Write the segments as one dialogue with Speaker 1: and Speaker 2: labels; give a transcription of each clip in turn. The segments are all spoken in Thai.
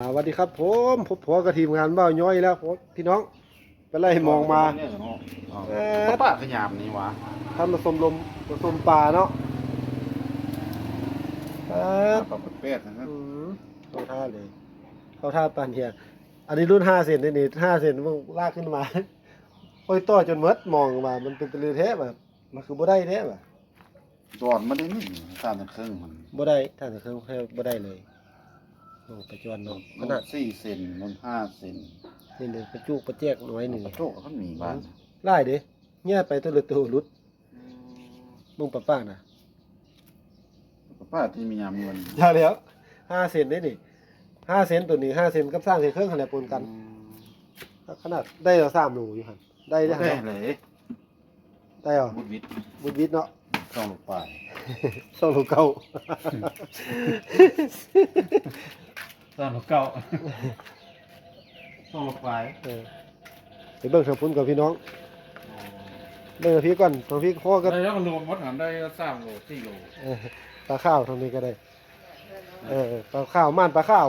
Speaker 1: สวัสดีครับผมพบกับทีมงานบ้าวย้อยแล้วผมพี่น้องไปไล่มองมา
Speaker 2: ป้าขยามนี่วะ
Speaker 1: ทำผสมลมผสมปลาเนาะ
Speaker 2: ปลาเป็ดนะครับ
Speaker 1: เข้าท่าเลยเข้าท่าปานเฮียอันนี้รุ่น5 เซนนี่5 เซนมันลากขึ้นมาค่อยต่อจนมดมองมามันเป็นตะลือแท้แบบมันคือบ่ได้แท้แบบ
Speaker 2: ดอนมาได้นี่ตามเครื่องมัน
Speaker 1: บ่ได้ถ้าจะเครื่องแท้บ่ได้เลยโอ้ไปจวนเนาะขนาด
Speaker 2: 4 เซนมัน5 เซน
Speaker 1: นี่เลยกระจุกกระแจกน้อยหนึ่ง
Speaker 2: กระโจกเขามีบ้าน
Speaker 1: ไล่เด้เงี้ยไปตัวละตัวรุดมึงป้าน่ะ
Speaker 2: ป้าที่มียามมัน
Speaker 1: ได้แล้ว5 เซนได้นี่5 เซนตัวนี้5 เซนกับสร้างใส่เครื่องขนาดปนกันขนาดได้เรา3 โลอยู่หั่นได้
Speaker 2: ได้เลย
Speaker 1: ได้เหรอ
Speaker 2: บุญวิทย์
Speaker 1: บุญวิทย์เนาะ
Speaker 2: 2 ลูกปลาย
Speaker 1: 2 โลเก้า
Speaker 2: 2 ลูกเก้า2 ลูกปลาย
Speaker 1: ไปเบิ่งทางพุ่นกับพี่น้องเบิ่งกับพี่ก่อนทางพี่พ่อก็
Speaker 2: ได้แล้วรวมหมดหันได้3 โล 4 โล
Speaker 1: ปลาข้าวทางนี้ก็ได้ปลาข้าวม่านปลาข้าว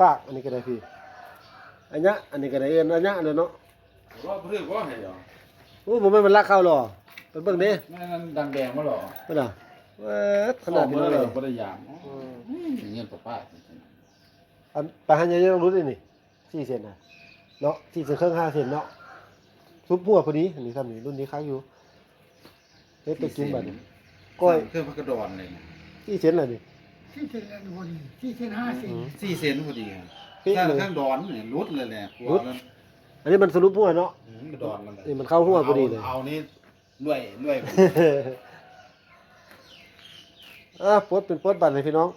Speaker 1: ปากอันนี้ก็ได้พี่อันเนี้ยอันนี้ก็ได้เอิ้นอันเนี้ยเลยเนาะ
Speaker 2: ว่าเพื่อนว่าให้เหรอ
Speaker 1: โอ้ผมไม่มันรักข้าวหรอไปเบิ่งดิ
Speaker 2: แม่นั่นดังแดงมาหรอ
Speaker 1: ไม่ล่ะขนาดนี้เลย
Speaker 2: บ่ได้ยามเงี้ยป้า
Speaker 1: อันปลาหันยังรู้ดินี่4 เซนน่ะเนาะ4 เซนครึ่ง5 เซนเนาะซุปหัวพอดีอันนี้ทำนี่รุ่นนี้ค้างอยู่เฮ็ดไปกินบัดนี้ก้อย
Speaker 2: เครื่องพักกระดอนเลย
Speaker 1: 4 เซนน่ะนี่
Speaker 3: 4 เซนพอดี4 เซน5 เซน
Speaker 2: 4 เซนพอดีครับถ้าเครื่องดอนเนี่ยรุดเลยแหละ
Speaker 1: รุดอันนี้มันสรุปหัวเนาะ
Speaker 2: กระดอนมัน
Speaker 1: นี่มันเข้าหัวพอดีเลย
Speaker 2: เอานี่ด้วย
Speaker 1: ปดเป็นปดบัตรเลยพี่น้อง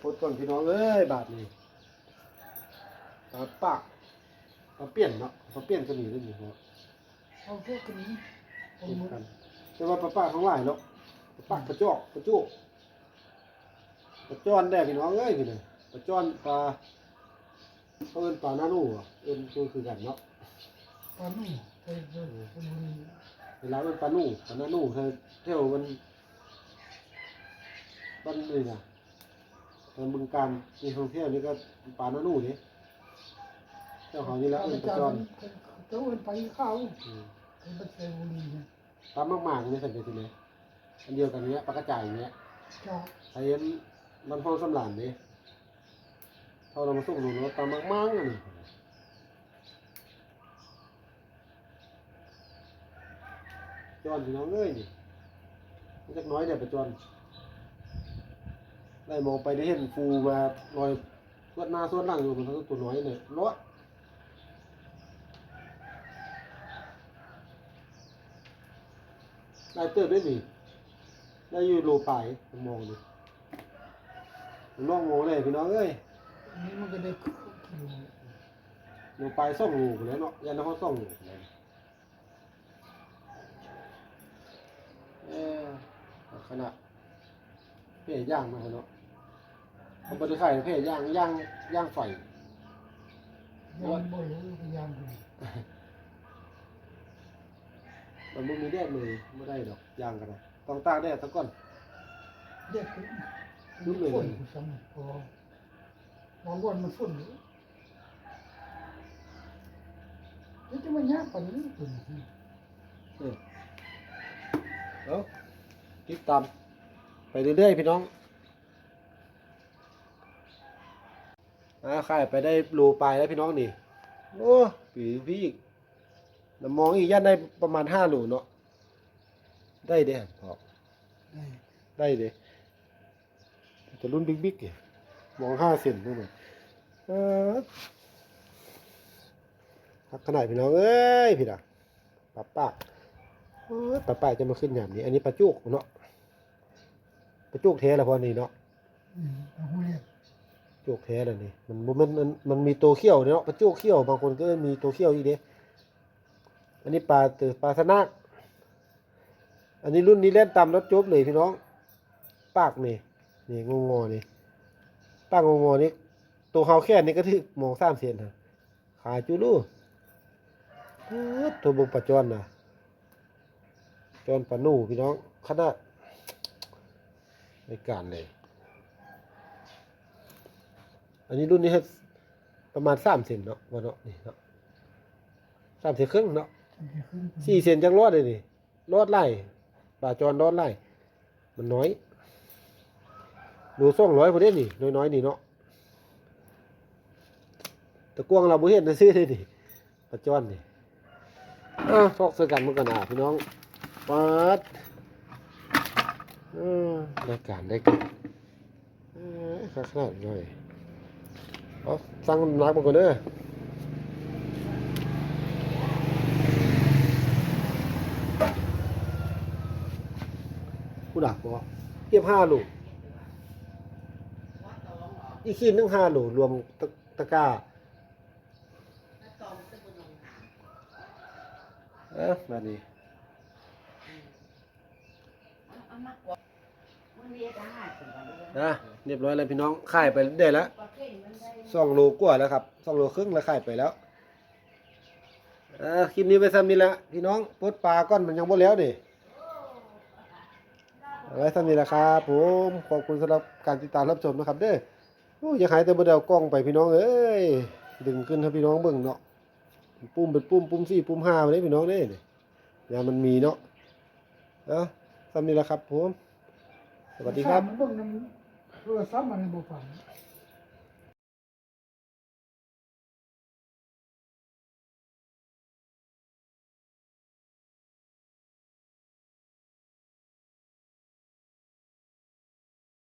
Speaker 1: ปดก่อนพี่น้องเอ้ยบาทนี่ปากเปลี่ยนเนาะเปลี่ยนก็หนีได้หนิเนาะ
Speaker 3: เอาพวกนี้เอาหมด
Speaker 1: แต่ว่าป้าทั้งหลายเนาะปากกระจอกกระจุกกระจอนได้พี่น้องเอ้ยพี่เนี่ยกระจอนปลาเขาเป็นปลาหน้าหนูอ่ะคือกันเนาะ
Speaker 3: ปลาหนุ่มไปเลยคนบุรี
Speaker 1: เวลาเป็นปลาหนูปลาหน้าหนูเท่ามันเลยนะแต่บึงการมีท่องเที่ยวนี่ก็ปลาหน้าหนูนี่เจ้าของนี่แล้วเป็นกระจอน
Speaker 3: เจ้าเป็นไปเข้าเป็นไปเซบุรีนะ
Speaker 1: ปลามากๆนี่ใส่ไปทีนี้อันเดียวกันเนี้ยปลากระจายเนี้ยใช้มันพองสำหรับนี่เขาเรามาส่งหนูปลามากๆนี่จอนพี่น้องเอ้ยนี่เล็กน้อยเดี๋ยวไปจอนได้มองไปได้เห็นฟูมาลอยส่วนหน้าส่วนหลังอยู่มันตัวน้อยเนี่ยรถได้เติบได้หนิได้อยู่โลปลายมองดิลองมองเลยพี่น้องเอ้ย
Speaker 3: นี่มันก็ได้กิโล
Speaker 1: โลปลาย2 โลแล้วเนาะยันเขา2 โลเลยขนาดเพ่ย่างมาเนาะเขาไปขายเพ่ย่างไฟ
Speaker 3: ยางบ่อยยางบ่อย
Speaker 1: มันไม่มีแดดเลยไม่ได้ดอกย่างกันนะต้องตากแดดซะก่อน
Speaker 3: เด็กรุ่นเลยสั่งพอวันมันฝุ่นนี่จะมายากกว่านี้ฝุ่น
Speaker 1: ติดตามไปเรื่อยๆพี่น้องขายไปได้โลปลายแล้วพี่น้องนี่โอ้พี่อีกน้ำมองอีกยันได้ประมาณ5 โลเนาะได้เด้พอได้เด้จะรุ่นบิ๊กๆมอง5 เซนนู่นน่ะขนาดพี่น้องเอ้ยพี่น่ะป้าจะมาขึ้นอย่างนี้อันนี้ปลาจุกเนาะปลาจุกแท้แล้วพอนี่เนาะจุกแท้แล้วนี่มันมีตัวเขี้ยวเนาะปลาจุกเขี้ยวบางคนก็มีตัวเขี้ยวอีกเด้อันนี้ปลาสนักอันนี้รุ่นนี้เล่นตามรถจบเลยพี่น้องปากนี่งอนี่ปากงอนี่ตัวเขาแค่นี้ก็ถึงมอง3 เซนฮะขาจูลูตัวบุกปลาจอนนะจอนปลาหนูพี่น้องขนาด ในการเลย อันนี้รุ่นนี้ให้ประมาณ3 เซนเนาะว่าเนาะนี่เนาะ3 เซนครึ่งเนาะ
Speaker 3: ทำให้ขึ้น
Speaker 1: 4 เซนจังรอดเลยนี่รอดไล่ปลาจรรอดไล่มันน้อยดู200พอดีนี่น้อยๆนี่เนาะตะกวงเราบ่เห็นนะซื้อเลยนี่ปลาจรนี่ทอกเสื้อกันเหมือนกันพี่น้องปัดได้การได้กันขนาดหน่อยเอาสั่งนักมาก่อนเด้อผู้ดักบอกเก็บ5 โลอีกขีดนึง5 โลรวมตะกร้าแบบนี้นะเรียบร้อยแล้วพี่น้องขายไปได้แล้ว2 โลกว่าแล้วครับ2 โลครึ่งแล้วขายไปแล้วคลิปนี้ไปซ้ำนี่ละพี่น้องปลดปลาก้อนมันยังบ่แล้วดิไว้ซ้ำนี่ละครับผมขอบคุณสำหรับการติดตามรับชมนะครับเด้ออย่าหายแต่บ่ได้เอากล้องไปพี่น้องเอ้ยดึงขึ้นให้พี่น้องเบิ่งเนาะปุ่มเป็นปุ่ม4ปุ่ม5ไปเลยพี่น้องเด้อย่ามันมีเนาะซ้ำนี่ละครับผมสวัสดีครับ
Speaker 3: มันเบิ่งนำโทรศัพท์มันบ่ฟัง